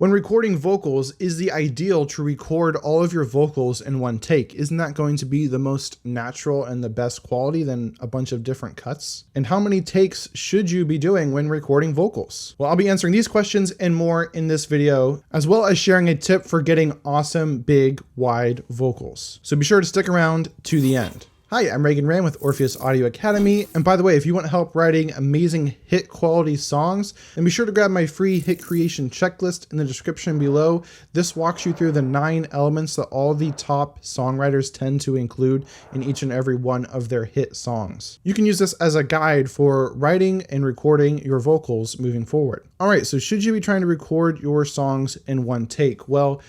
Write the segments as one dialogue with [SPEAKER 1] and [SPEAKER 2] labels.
[SPEAKER 1] When recording vocals, is the ideal to record all of your vocals in one take? Isn't that going to be the most natural and the best quality than a bunch of different cuts? And how many takes should you be doing when recording vocals? Well, I'll be answering these questions and more in this video, as well as sharing a tip for getting awesome, big, wide vocals. So be sure to stick around to the end. Hi, I'm Reagan Rand with Orpheus Audio Academy. And by the way, if you want help writing amazing hit quality songs, then be sure to grab my free hit creation checklist in the description below. This walks you through the 9 elements that all the top songwriters tend to include in each and every one of their hit songs. You can use this as a guide for writing and recording your vocals moving forward. All right, so should you be trying to record your songs in one take? Well,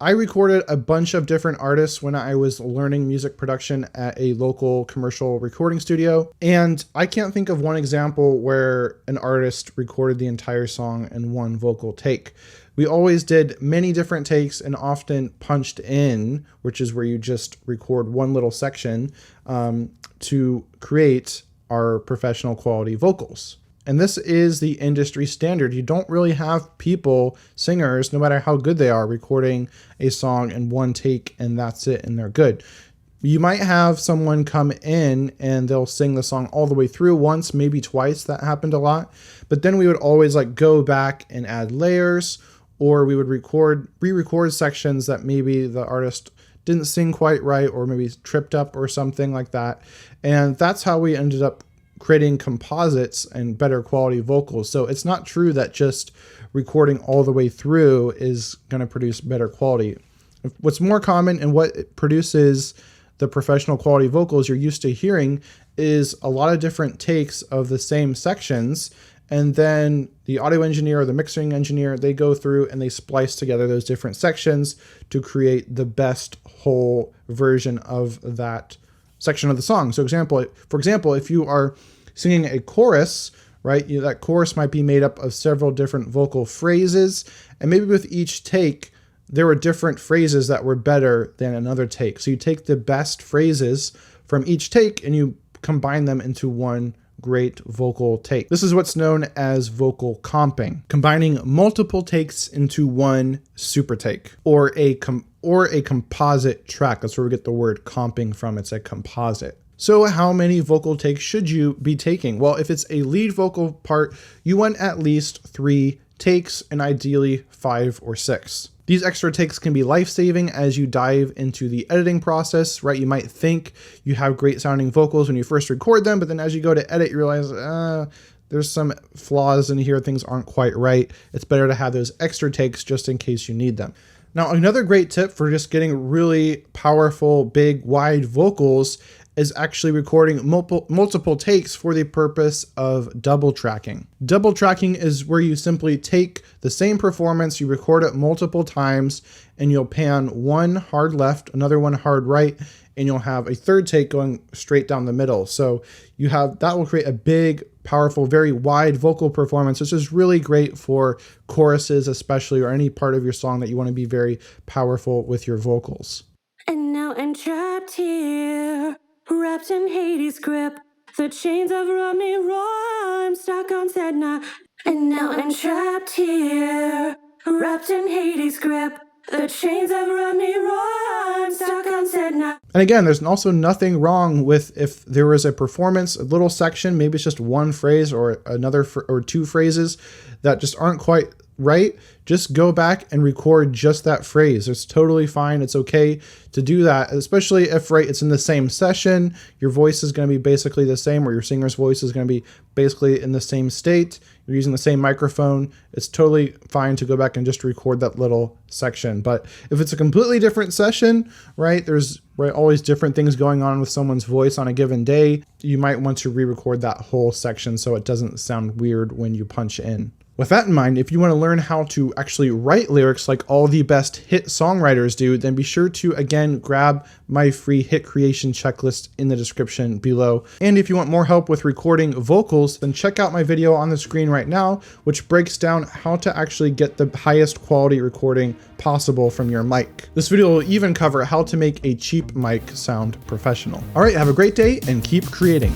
[SPEAKER 1] I recorded a bunch of different artists when I was learning music production at a local commercial recording studio. And I can't think of one example where an artist recorded the entire song in one vocal take. We always did many different takes and often punched in, which is where you just record one little section to create our professional quality vocals. And this is the industry standard. You don't really have people, singers, no matter how good they are, recording a song in one take and that's it and they're good. You might have someone come in and they'll sing the song all the way through once, maybe twice. That happened a lot. But then we would always go back and add layers, or we would re-record sections that maybe the artist didn't sing quite right or maybe tripped up or something like that. And that's how we ended up creating composites and better quality vocals. So it's not true that just recording all the way through is going to produce better quality. What's more common and what produces the professional quality vocals you're used to hearing is a lot of different takes of the same sections. And then the audio engineer or the mixing engineer, they go through and they splice together those different sections to create the best whole version of that section of the song. So for example, if you are singing a chorus, right, that chorus might be made up of several different vocal phrases, and maybe with each take, there were different phrases that were better than another take. So you take the best phrases from each take and you combine them into one great vocal take. This is what's known as vocal comping, combining multiple takes into one super take, or a composite track. That's where we get the word comping from. It's a composite. So how many vocal takes should you be taking? Well, if it's a lead vocal part, you want at least 3 takes and ideally 5 or 6. These extra takes can be life-saving as you dive into the editing process, right? You might think you have great sounding vocals when you first record them, but then as you go to edit, you realize, there's some flaws in here, things aren't quite right. It's better to have those extra takes just in case you need them. Now, another great tip for just getting really powerful, big, wide vocals is actually recording multiple takes for the purpose of double tracking. Double tracking is where you simply take the same performance, you record it multiple times, and you'll pan one hard left, another one hard right, and you'll have a third take going straight down the middle. So that will create a big, powerful, very wide vocal performance, which is really great for choruses especially, or any part of your song that you want to be very powerful with your vocals.
[SPEAKER 2] And now I'm trapped here, wrapped in Hades' grip. The chains have run me raw, I'm stuck on Sedna. And now I'm trapped here, wrapped in Hades' grip. The chains have run me raw, I'm stuck on Sedna.
[SPEAKER 1] And again, there's also nothing wrong with if there was a performance, a little section, maybe it's just one phrase or another or 2 phrases that just aren't quite right, just go back and record just that phrase. It's totally fine. It's okay to do that, especially if, right, it's in the same session, your voice is going to be basically the same, or your singer's voice is going to be basically in the same state. You're using the same microphone. It's totally fine to go back and just record that little section. But if it's a completely different session, right, there's always different things going on with someone's voice on a given day. You might want to re-record that whole section so it doesn't sound weird when you punch in. With that in mind, if you want to learn how to actually write lyrics like all the best hit songwriters do, then be sure to, again, grab my free hit creation checklist in the description below. And if you want more help with recording vocals, then check out my video on the screen right now, which breaks down how to actually get the highest quality recording possible from your mic. This video will even cover how to make a cheap mic sound professional. All right, have a great day and keep creating.